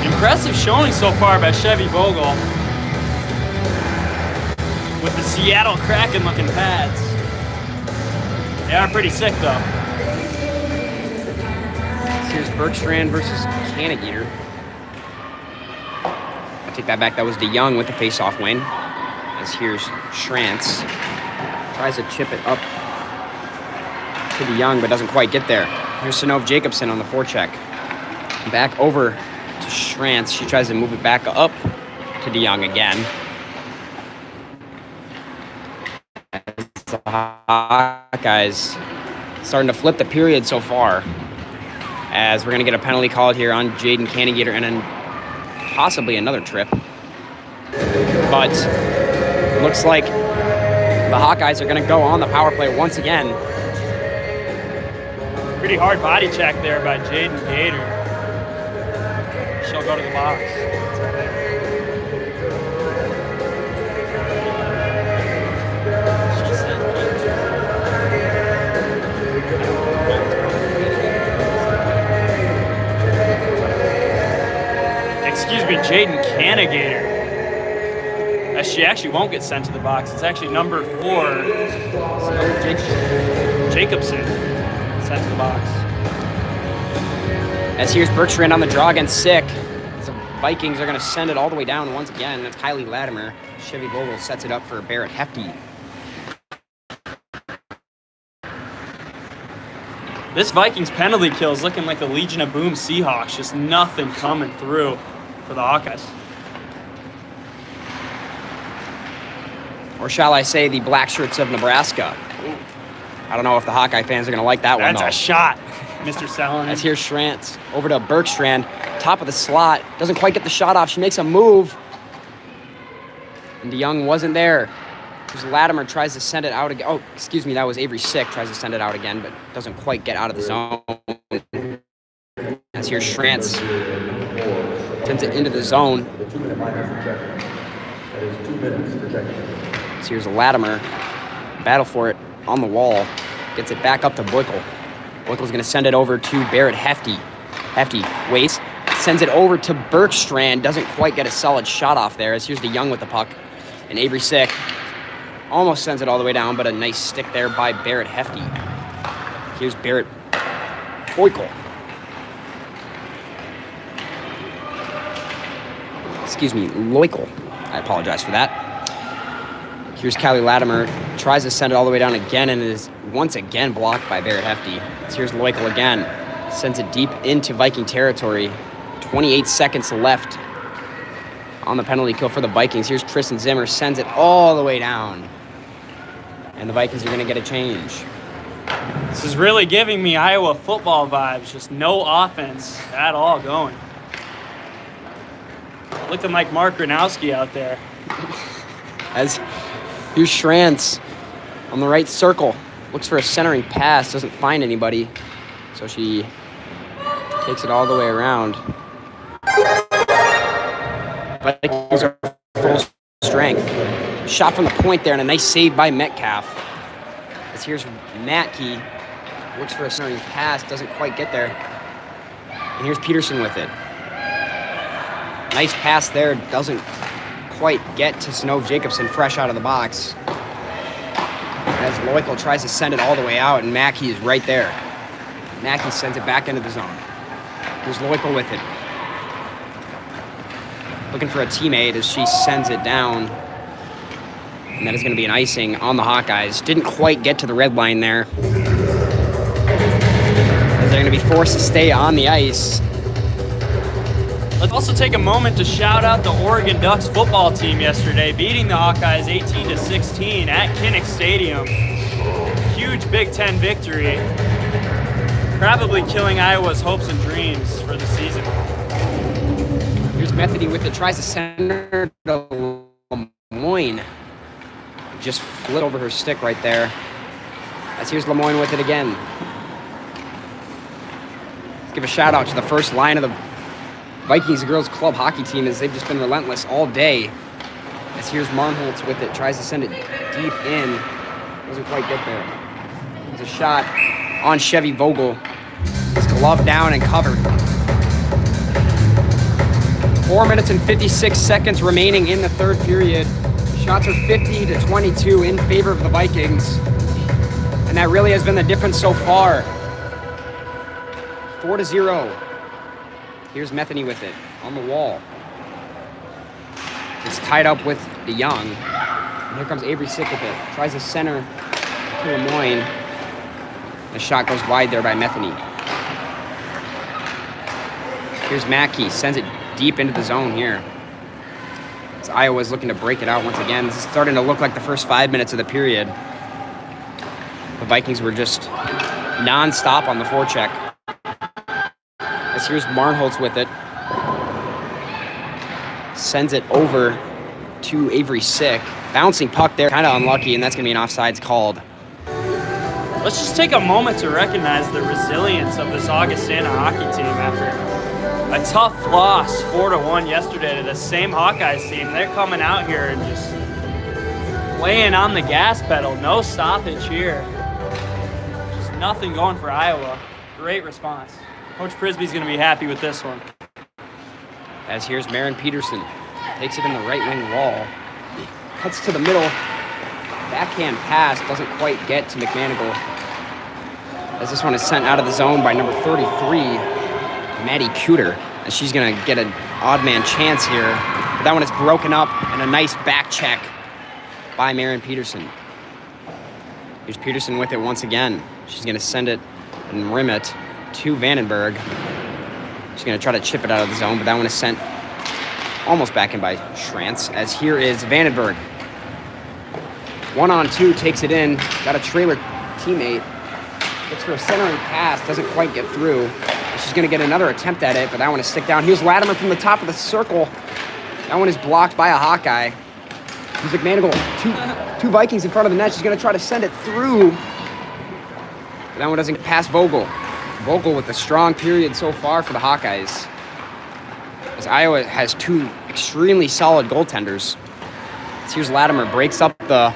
Impressive showing so far by Chevy Bogle. With the Seattle Kraken looking pads. They are pretty sick though. Here's Bergstrand versus Canagater. I take that back. That was DeYoung with the face-off win. As here's Schrantz. Tries to chip it up to DeYoung, but doesn't quite get there. Here's Sanov Jacobson on the forecheck. Back over to Schrantz. She tries to move it back up to DeYoung again. The Hawkeyes starting to flip the period so far, as we're going to get a penalty called here on Jaden Canagater and then possibly another trip. But looks like the Hawkeyes are going to go on the power play once again. Pretty hard body check there by Jaden Gator. She'll go to the box. Excuse me, Jaden Canagater. As she actually won't get sent to the box. It's actually number 4, Jacobson, sent to the box. As here's Bergstrand on the draw against Sick. The Vikings are going to send it all the way down once again. That's Kylie Latimer. Chevy Bogle sets it up for Barrett Hefty. This Vikings penalty kill is looking like the Legion of Boom Seahawks. Just nothing coming through for the Hawkeyes. Or shall I say the Black Shirts of Nebraska. I don't know if the Hawkeye fans are going to like that one, though. That's a shot, Mr. Salinan. As here's Schrantz over to Bergstrand, top of the slot. Doesn't quite get the shot off. She makes a move. And DeYoung wasn't there. Here's Latimer, tries to send it out again. Oh, excuse me, that was Avery Sick. Tries to send it out again, but doesn't quite get out of the zone. As here's Schrantz. Sends it into the zone. So here's Latimer. Battle for it on the wall. Gets it back up to Boykel. Boykel's going to send it over to Barrett Hefty. Hefty waits. Sends it over to Bergstrand. Doesn't quite get a solid shot off there. As here's DeYoung with the puck. And Avery Sick almost sends it all the way down, but a nice stick there by Barrett Hefty. Here's Barrett Boykel. Excuse me, Loikel. I apologize for that. Here's Kylie Latimer. Tries to send it all the way down again and is once again blocked by Barrett Hefty. Here's Loikel again. Sends it deep into Viking territory. 28 seconds left on the penalty kill for the Vikings. Here's Tristan Zimmer. Sends it all the way down. And the Vikings are going to get a change. This is really giving me Iowa football vibes. Just no offense at all going. Looking like Mark Gronowski out there. As here's Schrantz on the right circle. Looks for a centering pass. Doesn't find anybody. So she takes it all the way around. Vikings are full strength. Shot from the point there and a nice save by Metcalf. As here's Matke. Looks for a centering pass. Doesn't quite get there. And here's Peterson with it. Nice pass there. Doesn't quite get to Sanov Jacobson fresh out of the box. As Loikel tries to send it all the way out, and Mackey is right there. Mackey sends it back into the zone. Here's Loikel with it. Looking for a teammate as she sends it down. And that is going to be an icing on the Hawkeyes. Didn't quite get to the red line there. As they're going to be forced to stay on the ice. Let's also take a moment to shout out the Oregon Ducks football team yesterday, beating the Hawkeyes 18-16 at Kinnick Stadium. Huge Big Ten victory, probably killing Iowa's hopes and dreams for the season. Here's Methody with it, tries to send her to Lemoyne. Just flit over her stick right there. As here's Lemoyne with it again. Let's give a shout out to the first line of the Vikings girls club hockey team is they've just been relentless all day. As here's Marnholtz with it, tries to send it deep in. Doesn't quite get there. There's a shot on Chevy Vogel. His glove down and covered. 4 minutes and 56 seconds remaining in the third period. Shots are 50-22 in favor of the Vikings. And that really has been the difference so far. 4-0. Here's Metheny with it on the wall. It's tied up with DeYoung. And here comes Avery Sick with it. Tries to center to Lemoyne. The shot goes wide there by Metheny. Here's Mackey. Sends it deep into the zone here. As Iowa's looking to break it out once again. This is starting to look like the first 5 minutes of the period. The Vikings were just non-stop on the forecheck. As here's Marnholtz with it. Sends it over to Avery Sick. Bouncing puck there, kind of unlucky, and that's going to be an offsides called. Let's just take a moment to recognize the resilience of this Augustana hockey team after a tough loss 4-1 yesterday to the same Hawkeyes team. They're coming out here and just laying on the gas pedal. No stoppage here. Just nothing going for Iowa. Great response. Coach Prisby's going to be happy with this one. As here's Marin Peterson. Takes it in the right wing wall. Cuts to the middle. Backhand pass doesn't quite get to McManigal. As this one is sent out of the zone by number 33, Maddie Cuter. As she's going to get an odd man chance here. But that one is broken up and a nice back check by Marin Peterson. Here's Peterson with it once again. She's going to send it and rim it to Vandenberg. She's going to try to chip it out of the zone, but that one is sent almost back in by Schrantz. As here is Vandenberg. 1-on-2, takes it in. Got a trailer teammate. Looks for a centering pass, doesn't quite get through. She's going to get another attempt at it, but that one is stick down. Here's Latimer from the top of the circle. That one is blocked by a Hawkeye. Here's McManigal. Two Vikings in front of the net. She's going to try to send it through. But that one doesn't get past Vogel. Vogel with a strong period so far for the Hawkeyes. As Iowa has two extremely solid goaltenders. So here's Latimer, breaks up the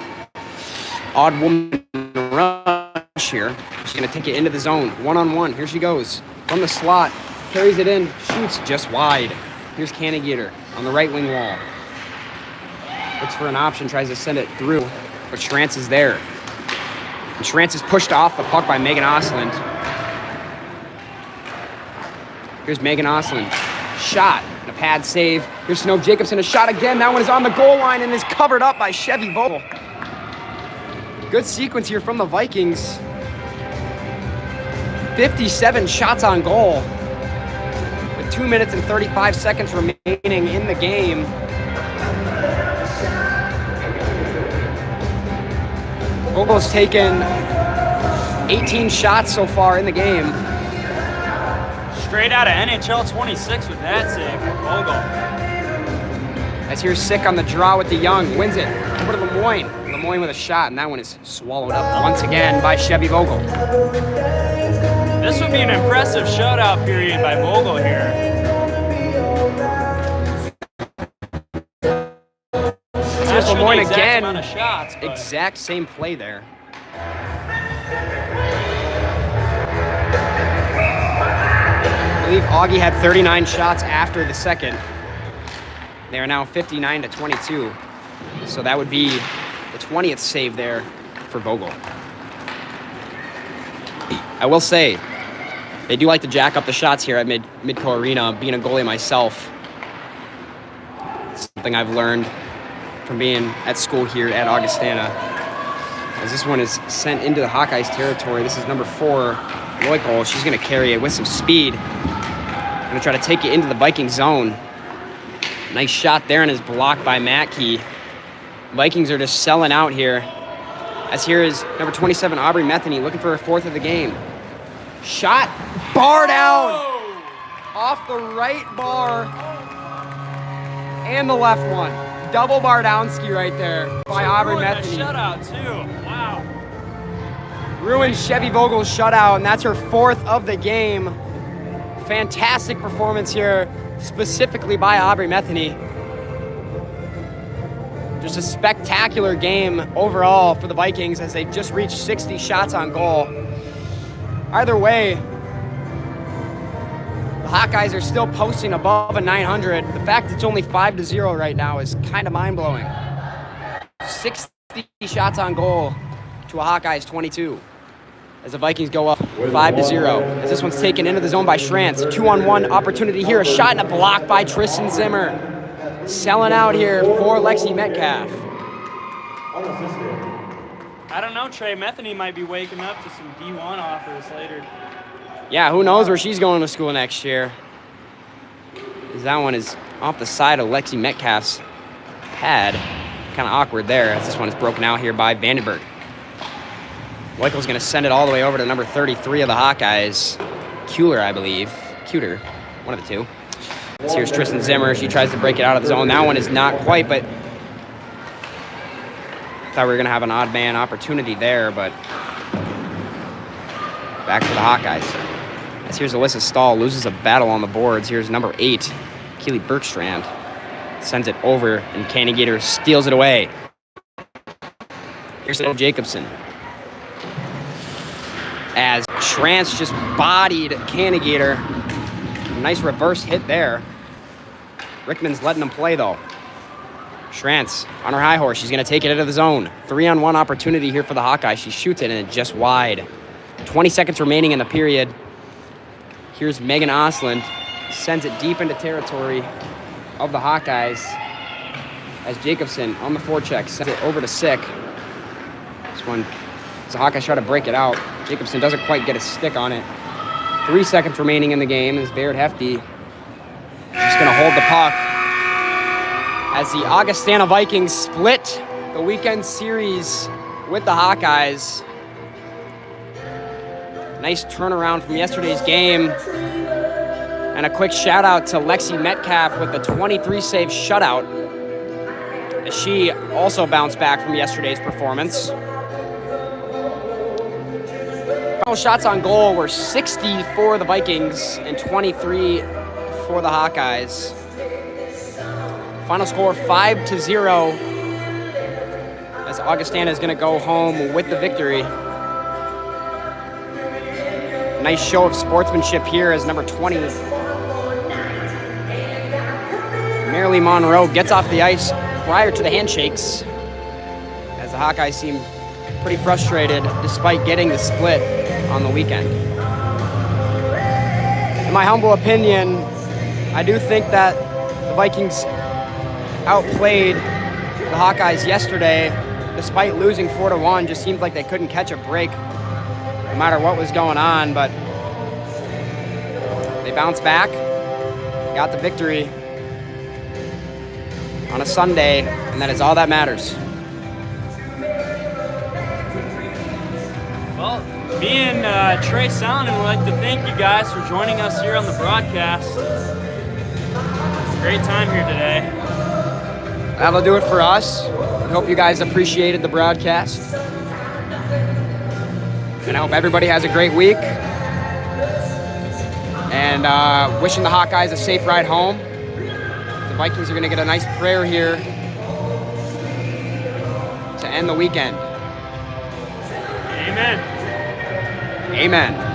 odd woman rush here. She's going to take it into the zone. 1-on-1. Here she goes. From the slot. Carries it in. Shoots just wide. Here's Cannigater on the right wing wall. Looks for an option. Tries to send it through. But Schrantz is there. And Schrantz is pushed off the puck by Megan Osland. Here's Megan Osland. Shot. And a pad save. Here's Snow Jacobson. A shot again. That one is on the goal line and is covered up by Chevy Vogel. Good sequence here from the Vikings. 57 shots on goal. With 2 minutes and 35 seconds remaining in the game. Vogel's taken 18 shots so far in the game. Straight out of NHL 26 with that save from Vogel. As here's Sick on the draw with DeYoung. Wins it over to Lemoyne. Lemoyne with a shot, and that one is swallowed up once again by Chevy Vogel. This would be an impressive shutout period by Vogel here. Here's Lemoyne again. Amount of shots, exact same play there. I believe Augie had 39 shots after the second. They are now 59-22. So that would be the 20th save there for Vogel. I will say, they do like to jack up the shots here at Midco Arena. Being a goalie myself, it's something I've learned from being at school here at Augustana. As this one is sent into the Hawkeyes territory. This is number 4, Loikel. She's going to carry it with some speed. Going to try to take it into the Viking zone. Nice shot there and is blocked by Mackey. Vikings are just selling out here. As here is number 27, Aubrey Metheny, looking for her 4th of the game. Shot, bar down, off the right bar, and the left one. Double Bardowski right there by Aubrey Metheny. Shutout too. Wow. Ruined Chevy Vogel's shutout, and that's her 4th of the game. Fantastic performance here specifically by Aubrey Metheny. Just a spectacular game overall for the Vikings as they just reached 60 shots on goal. Either way, the Hawkeyes are still posting above a 900. The fact it's only 5-0 right now is kind of mind-blowing. 60 shots on goal to a Hawkeyes 22. As the Vikings go up 5-0. As this one's taken into the zone by Schrantz. A 2-on-1 opportunity here. A shot and a block by Tristan Zimmer. Selling out here for Lexi Metcalf. I don't know, Trey. Metheny might be waking up to some D1 offers later. Yeah, who knows where she's going to school next year. As that one is off the side of Lexi Metcalf's pad. Kind of awkward there as this one is broken out here by Vandenberg. Michael's going to send it all the way over to number 33 of the Hawkeyes. Kuehler, I believe. Cuter, one of the two. Here's Tristan Zimmer. She tries to break it out of the zone. That one is not quite, but thought we were going to have an odd man opportunity there, but back to the Hawkeyes. As here's Alyssa Stahl, loses a battle on the boards. Here's number 8, Keely Bergstrand. Sends it over, and Cannigator steals it away. Here's Jacobson. As Schrantz just bodied Cannigator. Nice reverse hit there. Rickman's letting him play, though. Schrantz on her high horse. She's going to take it into the zone. 3-on-1 opportunity here for the Hawkeyes. She shoots it, and it's just wide. 20 seconds remaining in the period. Here's Megan Osland. Sends it deep into territory of the Hawkeyes. As Jacobson on the forecheck sends it over to Sick. This one, as the Hawkeyes try to break it out. Jacobson doesn't quite get a stick on it. 3 seconds remaining in the game as Baird Hefty is just going to hold the puck. As the Augustana Vikings split the weekend series with the Hawkeyes. Nice turnaround from yesterday's game. And a quick shout out to Lexi Metcalf with the 23-save shutout, as she also bounced back from yesterday's performance. Final shots on goal were 60 for the Vikings and 23 for the Hawkeyes. Final score 5-0 as Augustana is going to go home with the victory. Nice show of sportsmanship here as number 20, Marilee Monroe, gets off the ice prior to the handshakes, as the Hawkeyes seem pretty frustrated despite getting the split on the weekend. In my humble opinion, I do think that the Vikings outplayed the Hawkeyes yesterday. Despite losing 4-1, just seemed like they couldn't catch a break no matter what was going on, but they bounced back, got the victory on a Sunday, and that is all that matters. Well, me and Trey Sound would like to thank you guys for joining us here on the broadcast. It's a great time here today. That'll do it for us. We hope you guys appreciated the broadcast. And I hope everybody has a great week. And wishing the Hawkeyes a safe ride home. The Vikings are going to get a nice prayer here to end the weekend. Amen. Amen.